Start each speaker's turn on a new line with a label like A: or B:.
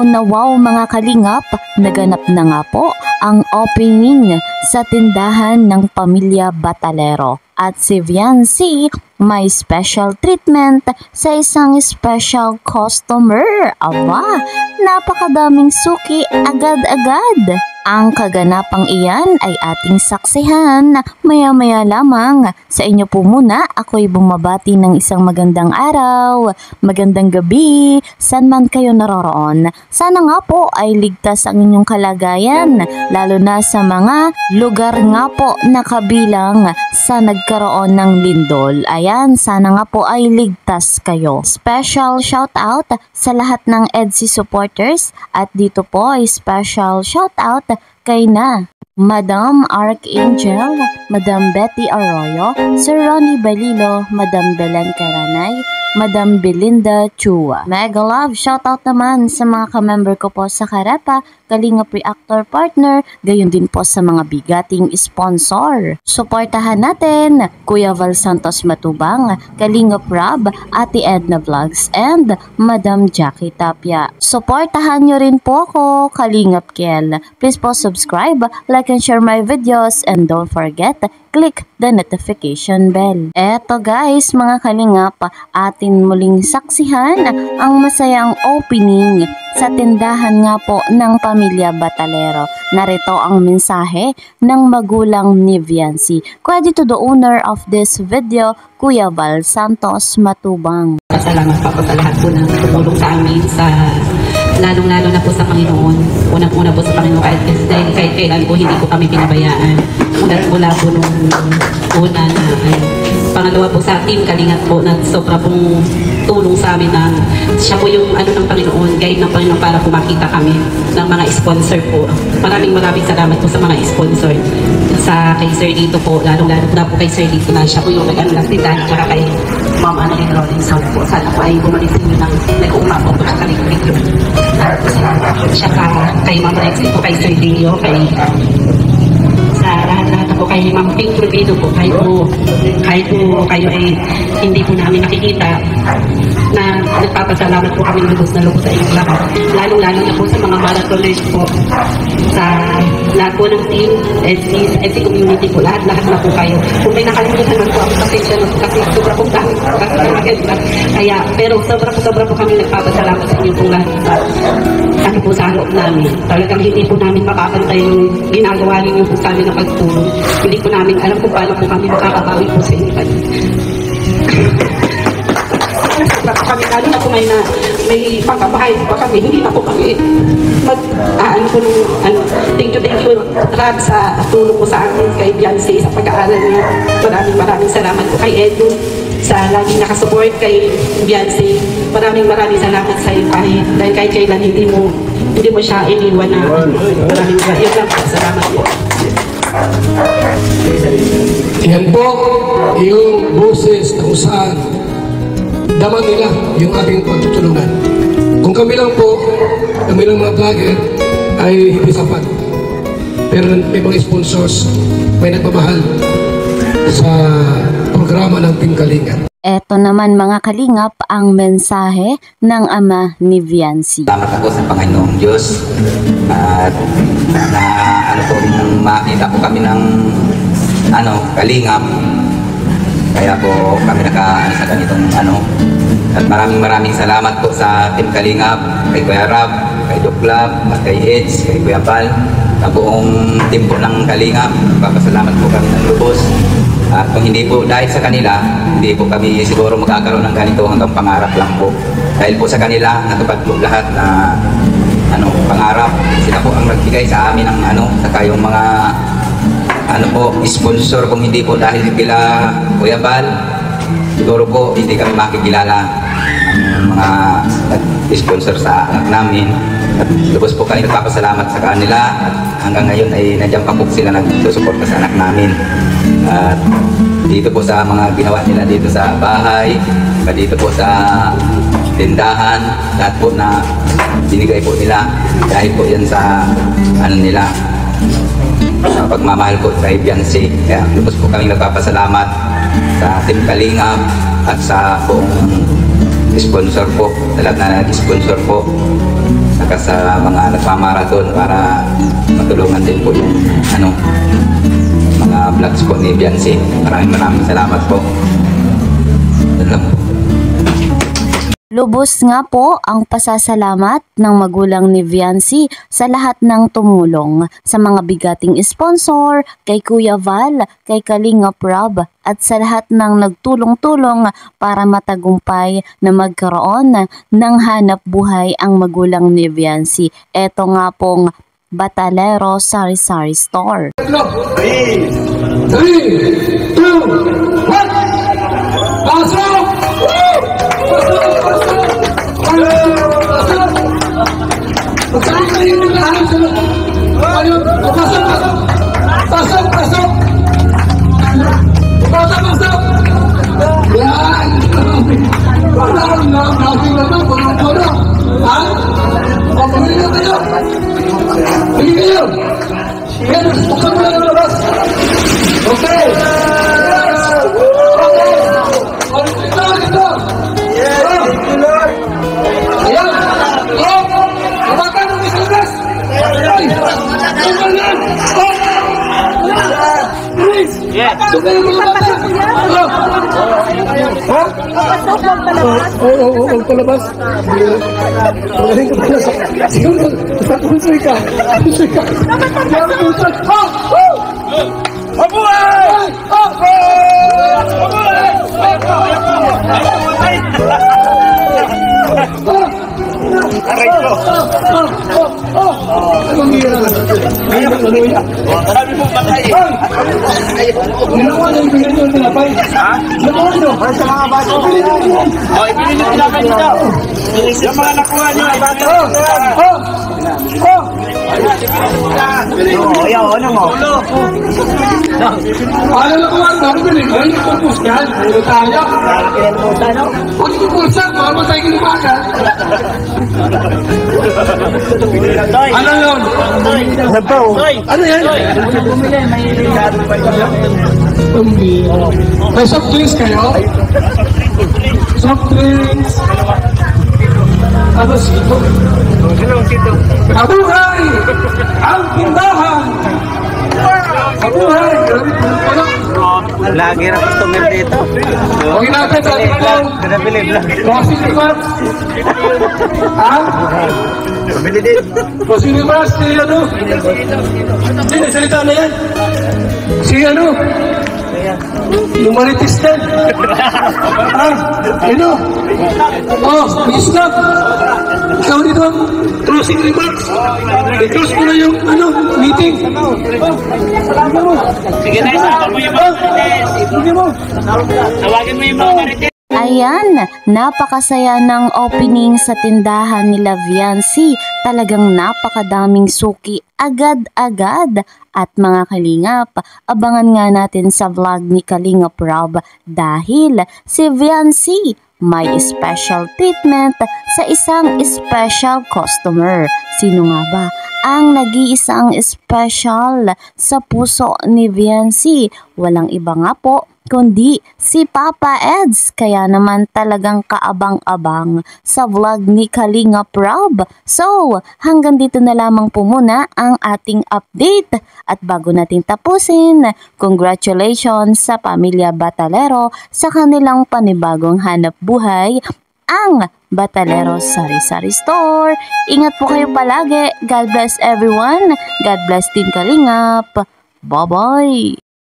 A: na wow mga kalingap, naganap na nga po ang opening sa tindahan ng pamilya Batalero. At si Viancy may special treatment sa isang special customer. Aba, napakadaming suki agad-agad. Ang kaganapang iyan ay ating saksihan maya-maya lamang. Sa inyo po muna, ako'y bumabati ng isang magandang araw, magandang gabi, saan man kayo naroroon. Sana nga po ay ligtas ang inyong kalagayan, lalo na sa mga lugar nga po na kabilang sa nagkaroon ng lindol. Ayan, sana nga po ay ligtas kayo. Special shout out sa lahat ng EDSI supporters at dito po ay special shout out kay na Madam Archangel, Madam Betty Arroyo, Sir Ronnie Balilo, Madam Belen Caranay, Madam Belinda Chua. Mega love shoutout naman sa mga kamember ko po sa Karapa, Kalingap Reactor Partner, gayon din po sa mga bigating sponsor. Suportahan natin Kuya Val Santos Matubang, Kalingap Rob, Ate Edna Vlogs, and Madam Jackie Tapia. Suportahan nyo rin po ako, Kalingap Kiel. Please po subscribe, like and share my videos, and don't forget, click the notification bell. Eto guys, mga kalingap, atin muling saksihan ang masayang opening sa tindahan nga po ng pamilya Batalero. Narito ang mensahe ng magulang ni Viancy. Credit to the owner of this video, Kuya Val Santos Matubang.
B: Salamat po sa lahat po ng tumulong sa amin, sa lalong-lalo na po sa Panginoon. Unang-una po sa Panginoon, kahit kailan po hindi po kami pinabayaan. Mula po nung una na pangalawa po sa team Kalingat po na sobra pong tulong sa amin na siya po yung ng Panginoon, guide ng Panginoon para po makita kami ng mga sponsor po. Maraming salamat po sa mga sponsor. Sa kay Sir Dito po, lalong-lalo na po kay Sir Dito na siya po yung nag-anulang tindahan, tsaka kay Ma'am Annalyn Robinson po. Sana po ay bumalik sa inyo ng nag-uuma po sa Kalingat. Siya kay Ma'am Rexy po, kay Sir Dio, kay sa lahat-lahat po kay Ma'am Pink Rubino po, kahit po kayo ay hindi po namin nakikita, na nagpapasalamat po kami lubos na lubos sa inyong lahat. Lalong-lalo na po sa mga marathoners po, sa lahat po ng team, SC community po, lahat-lahat na po kayo. Kung may nakalimutan man po ako, pasensya na po kasi sobra pong dami kasi maganda. Kaya, pero sobra po kami nagpapasalamat sa inyong lahat sa po sa harap namin. Talagang hindi po namin makakantay yung ginagawa ninyo po sa amin na pagtulong. Hindi po namin alam kung paano po kami makakabawi po sa inyo. Kami lalo na po may pagkabahay pa kami, hindi na po kami thank you Rab sa tulong po sa amin, kay Viancy sa pag-aaral niya. Maraming salamat po kay Edu sa laging nakasupport kay Viancy. Maraming salamat sa iyo dahil kahit kailan hindi mo siya iniwan na maraming lang po. Salamat po.
C: Yan po yung boses na saan daman nila yung ating pagtutulungan. Kung kami lang mga vlogger ay hindi sapat. Pero may mga sponsors, may nagmamahal sa programa ng Team Kalingat.
A: Eto naman mga kalingap ang mensahe ng ama ni Viancy.
D: Salamat ako sa Panginoong Diyos at makita po kami ng kalingap. Kaya po kami sa ganitong at maraming salamat po sa Team Kalingap, kay Kuya Rab, kay Duklab, at kay Edge, kay Kuya Val, sa buong team po ng Kalingap. Papasalamat po kami ng lubos. At kung hindi po dahil sa kanila, hindi po kami siguro magkakaroon ng ganito hanggang pangarap lang po. Dahil po sa kanila, natupad po lahat na pangarap. Sila po ang nagbigay sa amin ng saka yung mga sponsor. Kung hindi po dahil kila Kuya Val, siguro po hindi kami makikilala ang mga sponsor sa anak namin. At lubos po kami nagpapasalamat sa kanila at hanggang ngayon ay nandiyan pa po sila nagsusuporta sa anak namin. At dito po sa mga ginawa nila dito sa bahay, dito po sa tindahan, lahat po na binigay po nila dahil po yan sa nila, sa pagmamahal po kay Viancy. Kaya lubos po kami nagpapasalamat sa Team Kalingap at sa buong sponsor po, sa lahat na nag-sponsor po, sa saka sa mga nagmamarathon para matulungan din po yung mga vlogs po ni Biancy. Maraming salamat po. Yun lang po.
A: Lubos nga po ang pasasalamat ng magulang ni Viancy sa lahat ng tumulong, sa mga bigating sponsor, kay Kuya Val, kay Kalingap Rob, at sa lahat ng nagtulong-tulong para matagumpay na magkaroon ng hanap buhay ang magulang ni Viancy. Ito nga pong Batalero Sari-Sari Store.
C: 3, 2, 1, pasok! Oo, palabas. Magaling ka pala sa... Siguro, sa pusoy ka. Pusoy ka. Mabuhay! Aray ko! Anong hira? Marami mong patay. Ginawa na yung pinili yung tinapay. Ha? Ginawa nyo? Sa mga bato. Ipinili yung tinapay nito. Yung mga nakuha nyo. Ayaw, ano mo? Paano nakuha? Sabi ko rin, ngayon yung purpose ka. Ano tayo? Kinalpusa, no? Kung yung purpose, baka matay kinumakan. Ano yun? Ano yan? May soft drinks kayo? Soft drinks. Ano sito? Kabuhay! Ang tindahan! Kabuhay!
E: Lagi na customer dito.
C: Okay natin sa ating ano? Crossing remarks. Ha?
E: Bili din.
C: Crossing remarks si ano? Hindi, salita na yan. Si ano? Yung maritis din. Ha? Ano? Oh, islam. Ikaw dito. Crossing remarks. I-cross mo na yung ano, meeting.
E: Sige na, isama mo yung mga marites.
C: Sige mo.
E: Tawagin mo yung mga marites.
A: Ayan, napakasaya ng opening sa tindahan nila Viancy. Talagang napakadaming suki agad-agad. At mga kalingap, abangan nga natin sa vlog ni Kalingap Rob dahil si Viancy may special treatment sa isang special customer. Sino nga ba ang nag-iisang special sa puso ni Viancy? Walang iba nga po kundi si Papa Eds. Kaya naman talagang kaabang-abang sa vlog ni Kalingap Rob. So, hanggang dito na lamang po muna ang ating update. At bago natin tapusin, congratulations sa Pamilya Batalero sa kanilang panibagong hanap buhay, ang Batalero Sari-Sari Store. Ingat po kayo palagi. God bless everyone. God bless Team Kalingap. Bye-bye!